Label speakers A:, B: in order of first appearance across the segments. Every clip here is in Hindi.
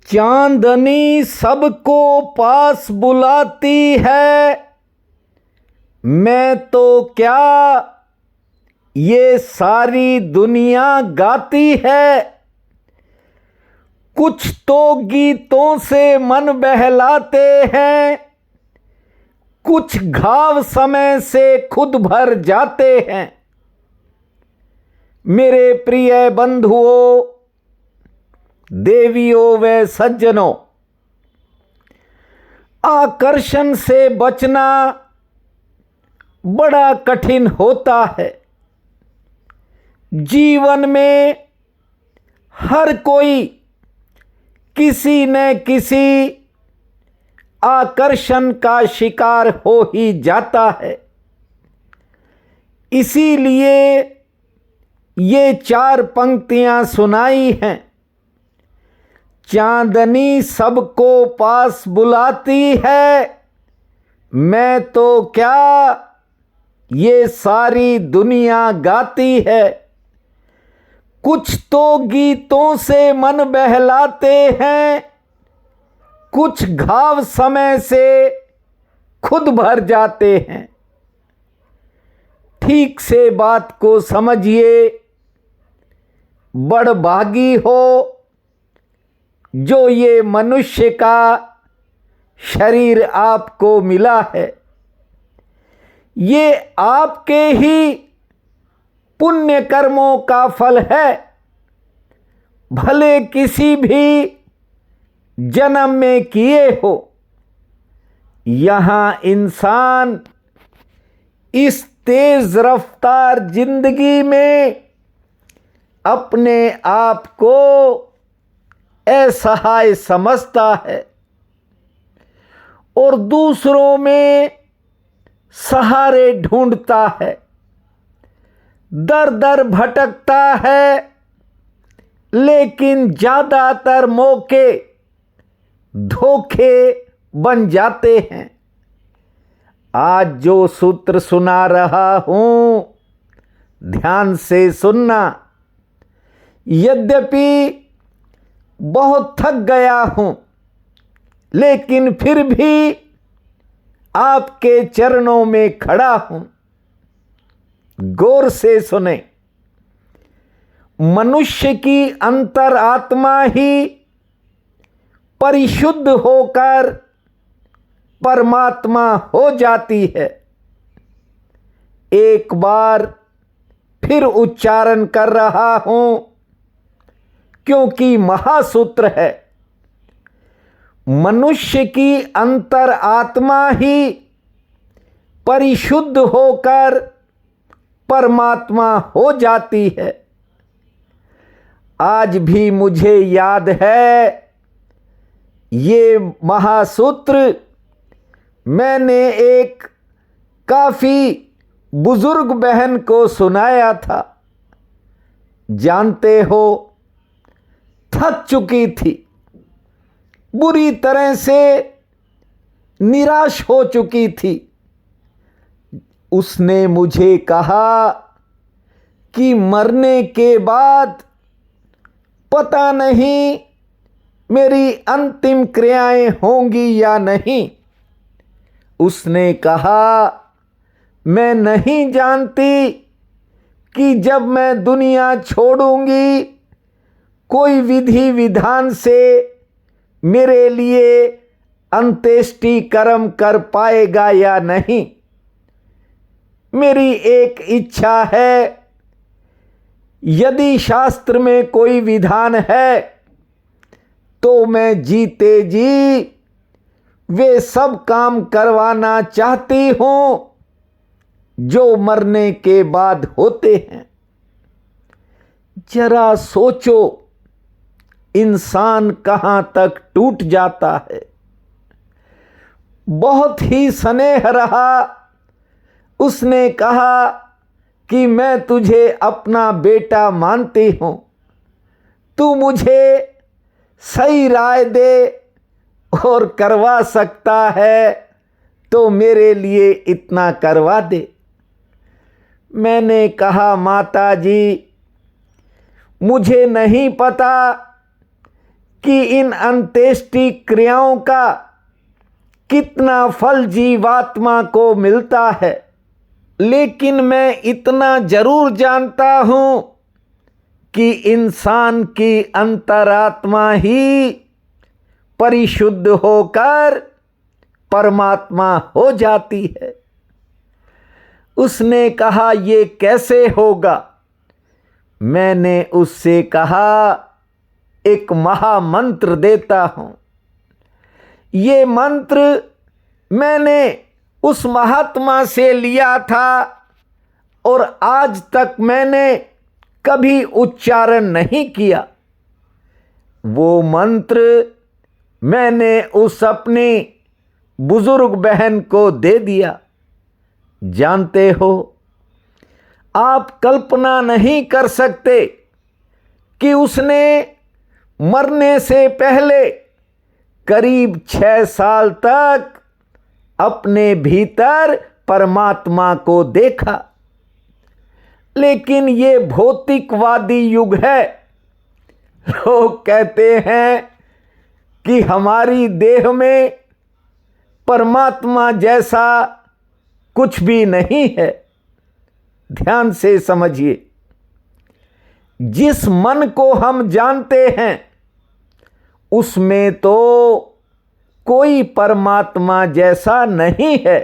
A: चांदनी सबको पास बुलाती है, मैं तो क्या ये सारी दुनिया गाती है। कुछ तो गीतों से मन बहलाते हैं, कुछ घाव समय से खुद भर जाते हैं। मेरे प्रिय बंधुओं, देवियों व सज्जनों, आकर्षण से बचना बड़ा कठिन होता है। जीवन में हर कोई किसी न किसी आकर्षण का शिकार हो ही जाता है। इसीलिए ये 4 पंक्तियां सुनाई हैं। चांदनी सबको पास बुलाती है, मैं तो क्या ये सारी दुनिया गाती है। कुछ तो गीतों से मन बहलाते हैं, कुछ घाव समय से खुद भर जाते हैं। ठीक से बात को समझिए। बड़भागी हो जो ये मनुष्य का शरीर आपको मिला है। ये आपके ही पुण्य कर्मों का फल है। भले किसी भी जन्म में किए हो। यहां इंसान इस तेज रफ्तार जिंदगी में अपने आप को असहाय समझता है और दूसरों में सहारे ढूंढता है। दर दर भटकता है, लेकिन ज्यादातर मौके धोखे बन जाते हैं। आज जो सूत्र सुना रहा हूं, ध्यान से सुनना। यद्यपि बहुत थक गया हूं, लेकिन फिर भी आपके चरणों में खड़ा हूं। गौर से सुने। मनुष्य की अंतरात्मा ही परिशुद्ध होकर परमात्मा हो जाती है। एक बार फिर उच्चारण कर रहा हूं, क्योंकि महासूत्र है। मनुष्य की अंतरात्मा ही परिशुद्ध होकर परमात्मा हो जाती है। आज भी मुझे याद है, ये महासूत्र मैंने एक काफी बुजुर्ग बहन को सुनाया था। जानते हो, थक चुकी थी, बुरी तरह से निराश हो चुकी थी। उसने मुझे कहा कि मरने के बाद पता नहीं मेरी अंतिम क्रियाएं होंगी या नहीं। उसने कहा, मैं नहीं जानती कि जब मैं दुनिया छोड़ूंगी कोई विधि विधान से मेरे लिए अंत्येष्टि कर्म कर पाएगा या नहीं। मेरी एक इच्छा है, यदि शास्त्र में कोई विधान है तो मैं जीते जी वे सब काम करवाना चाहती हूं जो मरने के बाद होते हैं। जरा सोचो, इंसान कहां तक टूट जाता है। बहुत ही स्नेह रहा। उसने कहा कि मैं तुझे अपना बेटा मानती हूं, तू मुझे सही राय दे और करवा सकता है तो मेरे लिए इतना करवा दे। मैंने कहा, माता जी, मुझे नहीं पता कि इन अंत्येष्टि क्रियाओं का कितना फल जीवात्मा को मिलता है, लेकिन मैं इतना जरूर जानता हूं कि इंसान की अंतरात्मा ही परिशुद्ध होकर परमात्मा हो जाती है। उसने कहा, ये कैसे होगा? मैंने उससे कहा, एक महामंत्र देता हूं। ये मंत्र मैंने उस महात्मा से लिया था और आज तक मैंने कभी उच्चारण नहीं किया। वो मंत्र मैंने उस अपनी बुजुर्ग बहन को दे दिया। जानते हो, आप कल्पना नहीं कर सकते कि उसने मरने से पहले करीब 6 साल तक अपने भीतर परमात्मा को देखा। लेकिन ये भौतिकवादी युग है। लोग कहते हैं कि हमारी देह में परमात्मा जैसा कुछ भी नहीं है। ध्यान से समझिए, जिस मन को हम जानते हैं उसमें तो कोई परमात्मा जैसा नहीं है।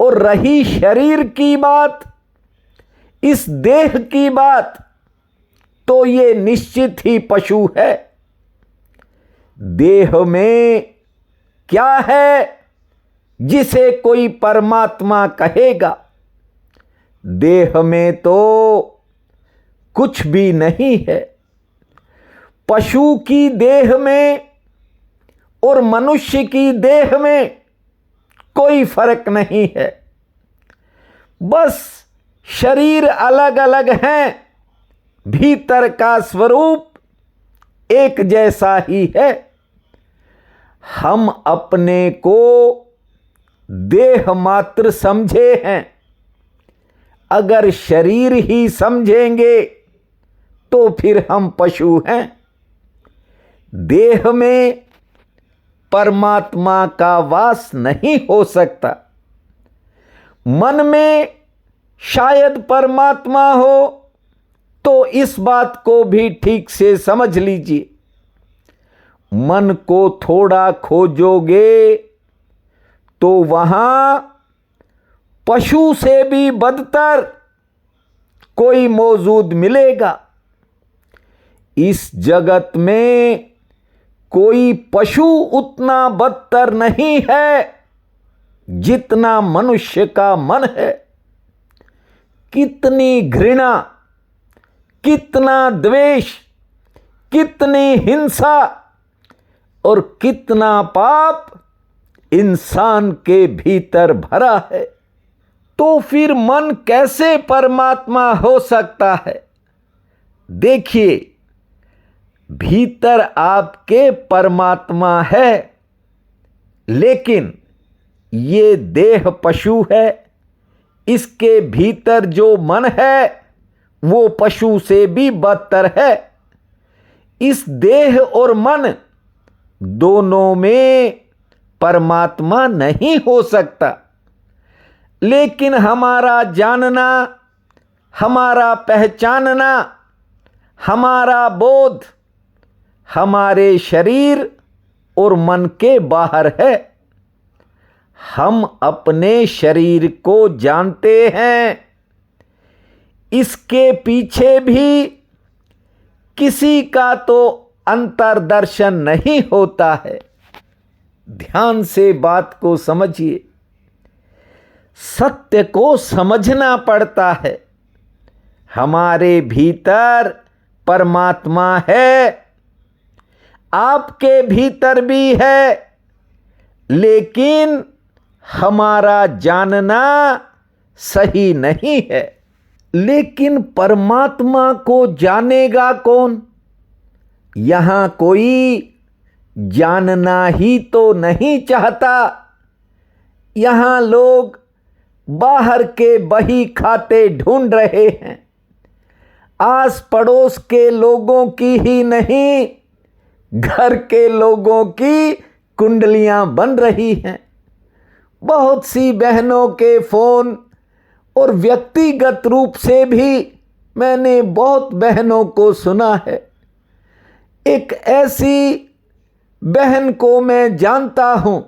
A: और रही शरीर की बात, इस देह की बात, तो ये निश्चित ही पशु है। देह में क्या है जिसे कोई परमात्मा कहेगा? देह में तो कुछ भी नहीं है। पशु की देह में और मनुष्य की देह में कोई फर्क नहीं है। बस शरीर अलग अलग हैं, भीतर का स्वरूप एक जैसा ही है। हम अपने को देह मात्र समझे हैं। अगर शरीर ही समझेंगे तो फिर हम पशु हैं। देह में परमात्मा का वास नहीं हो सकता। मन में शायद परमात्मा हो, तो इस बात को भी ठीक से समझ लीजिए। मन को थोड़ा खोजोगे तो वहां पशु से भी बदतर कोई मौजूद मिलेगा। इस जगत में कोई पशु उतना बदतर नहीं है जितना मनुष्य का मन है। कितनी घृणा, कितना द्वेष, कितनी हिंसा और कितना पाप इंसान के भीतर भरा है। तो फिर मन कैसे परमात्मा हो सकता है? देखिए, भीतर आपके परमात्मा है, लेकिन ये देह पशु है। इसके भीतर जो मन है वो पशु से भी बदतर है। इस देह और मन दोनों में परमात्मा नहीं हो सकता। लेकिन हमारा जानना, हमारा पहचानना, हमारा बोध हमारे शरीर और मन के बाहर है। हम अपने शरीर को जानते हैं। इसके पीछे भी किसी का तो अंतर्दर्शन नहीं होता है। ध्यान से बात को समझिए। सत्य को समझना पड़ता है। हमारे भीतर परमात्मा है, आपके भीतर भी है, लेकिन हमारा जानना सही नहीं है। लेकिन परमात्मा को जानेगा कौन? यहां कोई जानना ही तो नहीं चाहता। यहां लोग बाहर के बही खाते ढूंढ रहे हैं। आस पड़ोस के लोगों की ही नहीं, घर के लोगों की कुंडलियां बन रही हैं। बहुत सी बहनों के फोन और व्यक्तिगत रूप से भी मैंने बहुत बहनों को सुना है। एक ऐसी बहन को मैं जानता हूं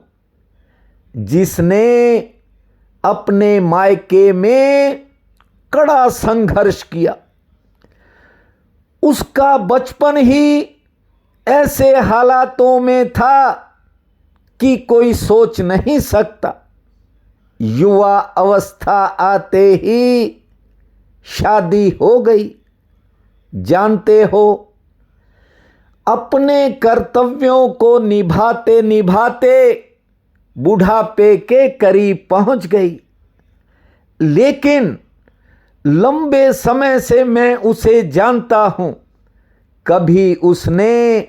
A: जिसने अपने मायके में कड़ा संघर्ष किया। उसका बचपन ही ऐसे हालातों में था कि कोई सोच नहीं सकता। युवा अवस्था आते ही शादी हो गई। जानते हो, अपने कर्तव्यों को निभाते निभाते बुढ़ापे के करीब पहुंच गई। लेकिन लंबे समय से मैं उसे जानता हूं, कभी उसने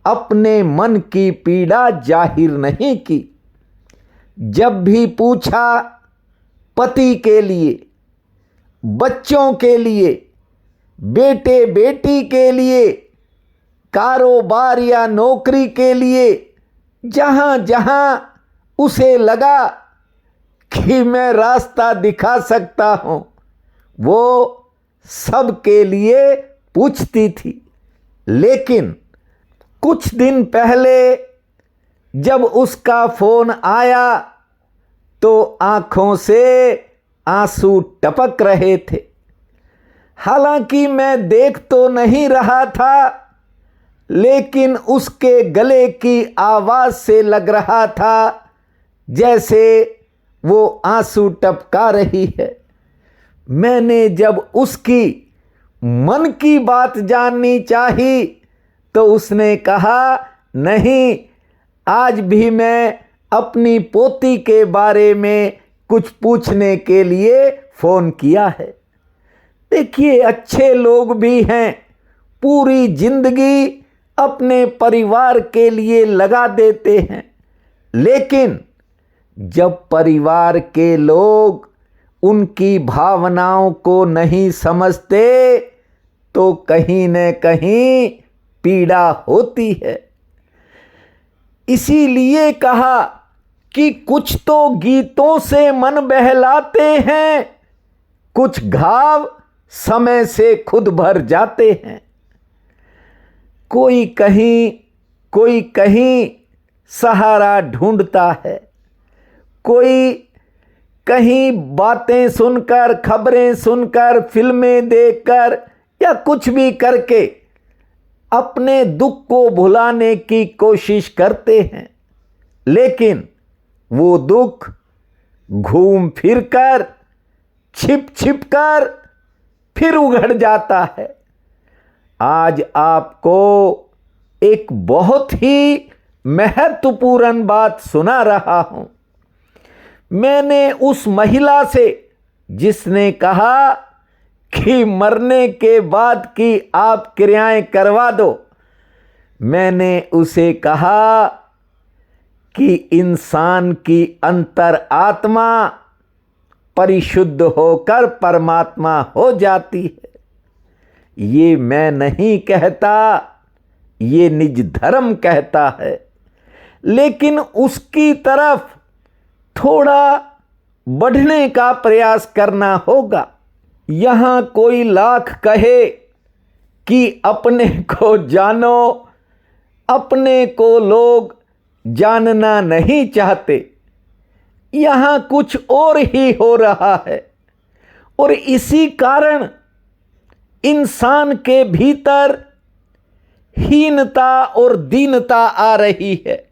A: अपने मन की पीड़ा जाहिर नहीं की। जब भी पूछा पति के लिए, बच्चों के लिए, बेटे बेटी के लिए, कारोबार या नौकरी के लिए, जहां जहां उसे लगा कि मैं रास्ता दिखा सकता हूं, वो सब के लिए पूछती थी। लेकिन कुछ दिन पहले जब उसका फोन आया तो आंखों से आंसू टपक रहे थे। हालांकि मैं देख तो नहीं रहा था, लेकिन उसके गले की आवाज से लग रहा था जैसे वो आंसू टपका रही है। मैंने जब उसकी मन की बात जाननी चाही तो उसने कहा, नहीं, आज भी मैं अपनी पोती के बारे में कुछ पूछने के लिए फोन किया है। देखिए, अच्छे लोग भी हैं, पूरी जिंदगी अपने परिवार के लिए लगा देते हैं। लेकिन जब परिवार के लोग उनकी भावनाओं को नहीं समझते तो कहीं न कहीं पीड़ा होती है। इसीलिए कहा कि कुछ तो गीतों से मन बहलाते हैं, कुछ घाव समय से खुद भर जाते हैं। कोई कहीं सहारा ढूंढता है, कोई कहीं बातें सुनकर, खबरें सुनकर, फिल्में देखकर या कुछ भी करके अपने दुख को भुलाने की कोशिश करते हैं। लेकिन वो दुख घूम फिर कर, छिप छिप कर फिर उघड़ जाता है। आज आपको एक बहुत ही महत्वपूर्ण बात सुना रहा हूं। मैंने उस महिला से, जिसने कहा कि मरने के बाद की आप क्रियाएं करवा दो, मैंने उसे कहा कि इंसान की अंतर आत्मा परिशुद्ध होकर परमात्मा हो जाती है। ये मैं नहीं कहता, ये निज धर्म कहता है। लेकिन उसकी तरफ थोड़ा बढ़ने का प्रयास करना होगा। यहां कोई लाख कहे कि अपने को जानो, अपने को लोग जानना नहीं चाहते। यहां कुछ और ही हो रहा है और इसी कारण इंसान के भीतर हीनता और दीनता आ रही है,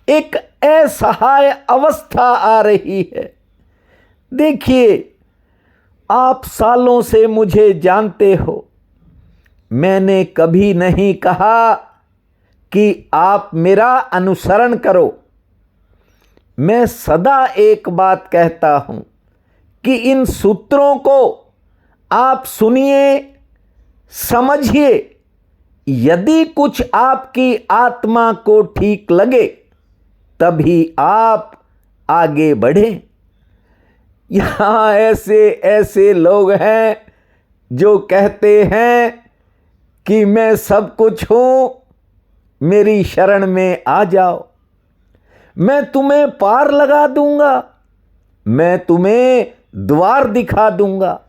A: एक असहाय अवस्था आ रही है। देखिए, आप सालों से मुझे जानते हो, मैंने कभी नहीं कहा कि आप मेरा अनुसरण करो। मैं सदा एक बात कहता हूं कि इन सूत्रों को आप सुनिए, समझिए। यदि कुछ आपकी आत्मा को ठीक लगे तभी आप आगे बढ़ें। यहां ऐसे ऐसे लोग हैं जो कहते हैं कि मैं सब कुछ हूं मेरी शरण में आ जाओ, मैं तुम्हें पार लगा दूंगा, मैं तुम्हें द्वार दिखा दूंगा,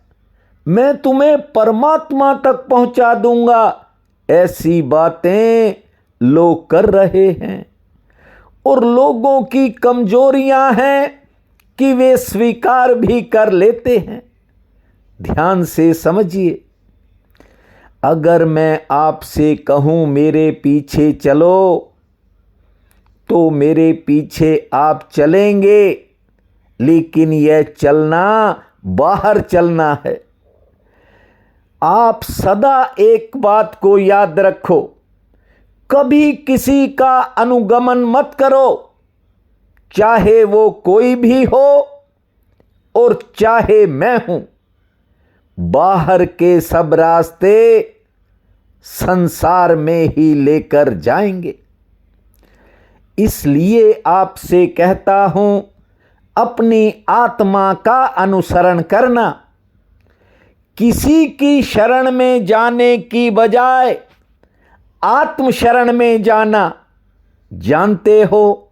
A: मैं तुम्हें परमात्मा तक पहुंचा दूंगा। ऐसी बातें लोग कर रहे हैं और लोगों की कमजोरियां हैं कि वे स्वीकार भी कर लेते हैं। ध्यान से समझिए, अगर मैं आपसे कहूं मेरे पीछे चलो तो मेरे पीछे आप चलेंगे, लेकिन यह चलना बाहर चलना है। आप सदा एक बात को याद रखो, कभी किसी का अनुगमन मत करो, चाहे वो कोई भी हो और चाहे मैं हूं। बाहर के सब रास्ते संसार में ही लेकर जाएंगे। इसलिए आपसे कहता हूं, अपनी आत्मा का अनुसरण करना। किसी की शरण में जाने की बजाय आत्म शरण में जाना। जानते हो,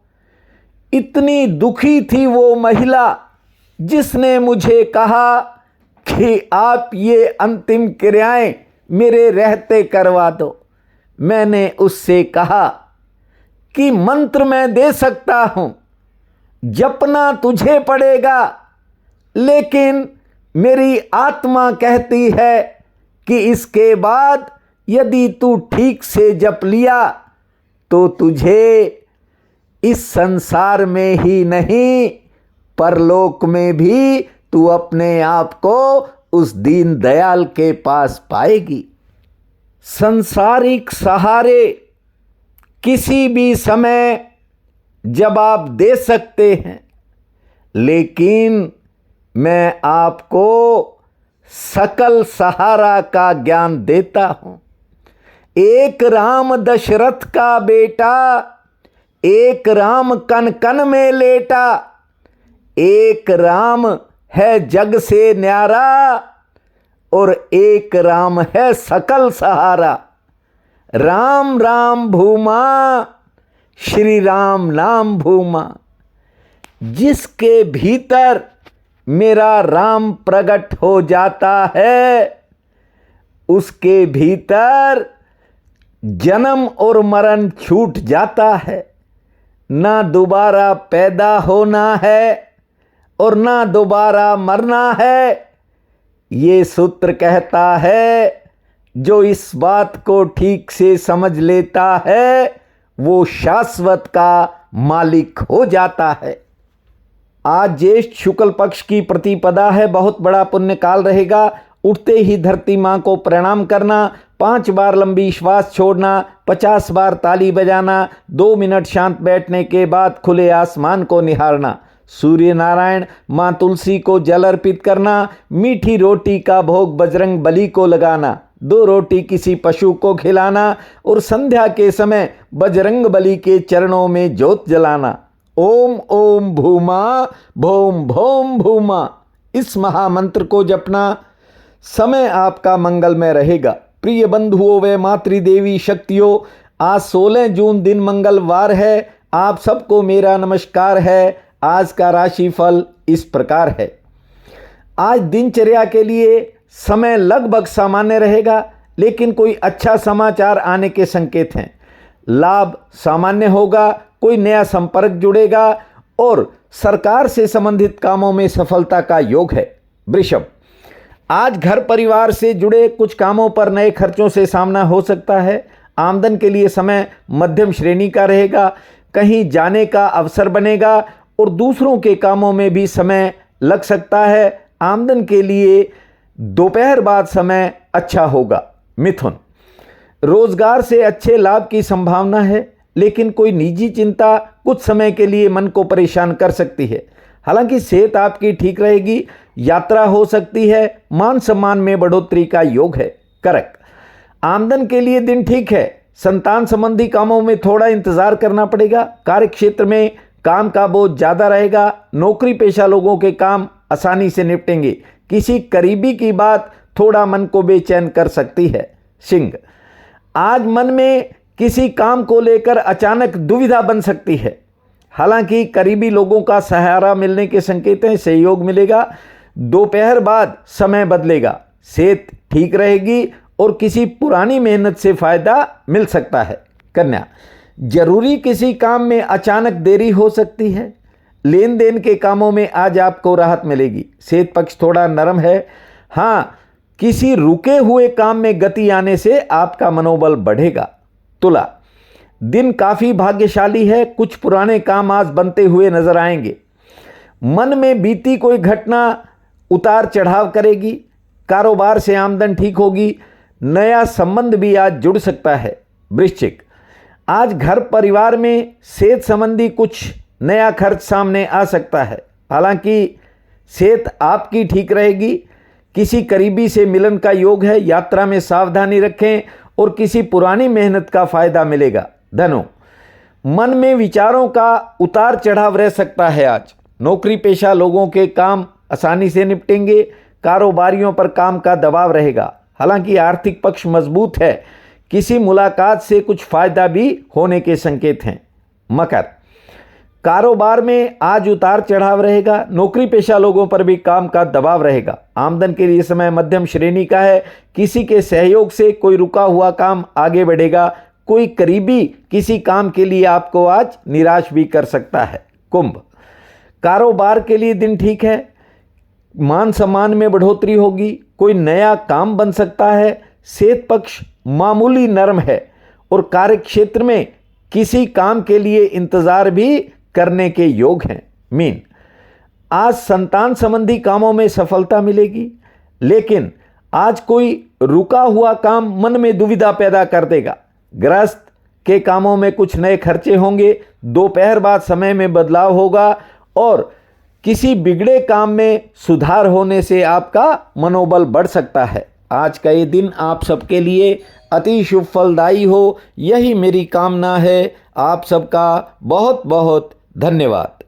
A: इतनी दुखी थी वो महिला जिसने मुझे कहा कि आप ये अंतिम क्रियाएं मेरे रहते करवा दो। मैंने उससे कहा कि मंत्र मैं दे सकता हूं, जपना तुझे पड़ेगा, लेकिन मेरी आत्मा कहती है कि इसके बाद यदि तू ठीक से जप लिया तो तुझे इस संसार में ही नहीं परलोक में भी तू अपने आप को उस दीन दयाल के पास पाएगी। सांसारिक सहारे किसी भी समय जब आप दे सकते हैं, लेकिन मैं आपको सकल सहारा का ज्ञान देता हूं। एक राम दशरथ का बेटा, एक राम कन कन में लेटा, एक राम है जग से न्यारा और एक राम है सकल सहारा। राम राम भूमा, श्री राम नाम भूमा। जिसके भीतर मेरा राम प्रकट हो जाता है, उसके भीतर जन्म और मरण छूट जाता है। ना दोबारा पैदा होना है और ना दोबारा मरना है। ये सूत्र कहता है, जो इस बात को ठीक से समझ लेता है वो शाश्वत का मालिक हो जाता है। आज ज्येष्ठ शुक्ल पक्ष की प्रतिपदा है, बहुत बड़ा पुण्य काल रहेगा। उठते ही धरती माँ को प्रणाम करना, 5 बार लंबी श्वास छोड़ना, 50 बार ताली बजाना, 2 मिनट शांत बैठने के बाद खुले आसमान को निहारना, सूर्य नारायण माँ तुलसी को जल अर्पित करना, मीठी रोटी का भोग बजरंग बली को लगाना, 2 रोटी किसी पशु को खिलाना और संध्या के समय बजरंग बली के चरणों में ज्योत जलाना। ओम ओम भूमा भोम भोम भूमा, इस महामंत्र को जपना। समय आपका मंगलमय रहेगा। प्रिय बंधुओं व मातृदेवी शक्तियों, आज 16 जून दिन मंगलवार है। आप सबको मेरा नमस्कार है। आज का राशिफल इस प्रकार है। आज दिनचर्या के लिए समय लगभग सामान्य रहेगा, लेकिन कोई अच्छा समाचार आने के संकेत हैं। लाभ सामान्य होगा, कोई नया संपर्क जुड़ेगा और सरकार से संबंधित कामों में सफलता का योग है। वृषभ, आज घर परिवार से जुड़े कुछ कामों पर नए खर्चों से सामना हो सकता है। आमदन के लिए समय मध्यम श्रेणी का रहेगा। कहीं जाने का अवसर बनेगा और दूसरों के कामों में भी समय लग सकता है। आमदन के लिए दोपहर बाद समय अच्छा होगा। मिथुन, रोजगार से अच्छे लाभ की संभावना है, लेकिन कोई निजी चिंता कुछ समय के लिए मन को परेशान कर सकती है। हालांकि सेहत आपकी ठीक रहेगी। यात्रा हो सकती है। मान सम्मान में बढ़ोतरी का योग है। कर्क, आमदन के लिए दिन ठीक है। संतान संबंधी कामों में थोड़ा इंतजार करना पड़ेगा। कार्य क्षेत्र में काम का बोझ ज़्यादा रहेगा। नौकरी पेशा लोगों के काम आसानी से निपटेंगे। किसी करीबी की बात थोड़ा मन को बेचैन कर सकती है। सिंह, आज मन में किसी काम को लेकर अचानक दुविधा बन सकती है। हालांकि करीबी लोगों का सहारा मिलने के संकेत हैं, सहयोग मिलेगा। दोपहर बाद समय बदलेगा, सेहत ठीक रहेगी और किसी पुरानी मेहनत से फायदा मिल सकता है। कन्या, जरूरी किसी काम में अचानक देरी हो सकती है। लेन देन के कामों में आज आपको राहत मिलेगी। सेहत पक्ष थोड़ा नरम है। हाँ, किसी रुके हुए काम में गति आने से आपका मनोबल बढ़ेगा। तुला, दिन काफी भाग्यशाली है। कुछ पुराने काम आज बनते हुए नजर आएंगे। मन में बीती कोई घटना उतार चढ़ाव करेगी। कारोबार से आमदन ठीक होगी। नया संबंध भी आज जुड़ सकता है। वृश्चिक, आज घर परिवार में सेहत संबंधी कुछ नया खर्च सामने आ सकता है। हालांकि सेहत आपकी ठीक रहेगी। किसी करीबी से मिलन का योग है। यात्रा में सावधानी रखें और किसी पुरानी मेहनत का फायदा मिलेगा। धनु, मन में विचारों का उतार चढ़ाव रह सकता है। आज नौकरी पेशा लोगों के काम आसानी से निपटेंगे। कारोबारियों पर काम का दबाव रहेगा। हालांकि आर्थिक पक्ष मजबूत है। किसी मुलाकात से कुछ फायदा भी होने के संकेत हैं। मकर, कारोबार में आज उतार चढ़ाव रहेगा। नौकरी पेशा लोगों पर भी काम का दबाव रहेगा। आमदन के लिए समय मध्यम श्रेणी का है। किसी के सहयोग से कोई रुका हुआ काम आगे बढ़ेगा। कोई करीबी किसी काम के लिए आपको आज निराश भी कर सकता है। कुंभ, कारोबार के लिए दिन ठीक है। मान सम्मान में बढ़ोतरी होगी। कोई नया काम बन सकता है। सेहत पक्ष मामूली नरम है और कार्य क्षेत्र में किसी काम के लिए इंतजार भी करने के योग हैं। मीन, आज संतान संबंधी कामों में सफलता मिलेगी, लेकिन आज कोई रुका हुआ काम मन में दुविधा पैदा कर देगा। गृहस्थ के कामों में कुछ नए खर्चे होंगे। दोपहर बाद समय में बदलाव होगा और किसी बिगड़े काम में सुधार होने से आपका मनोबल बढ़ सकता है। आज का ये दिन आप सबके लिए अति शुभ फलदायी हो, यही मेरी कामना है। आप सबका बहुत बहुत धन्यवाद।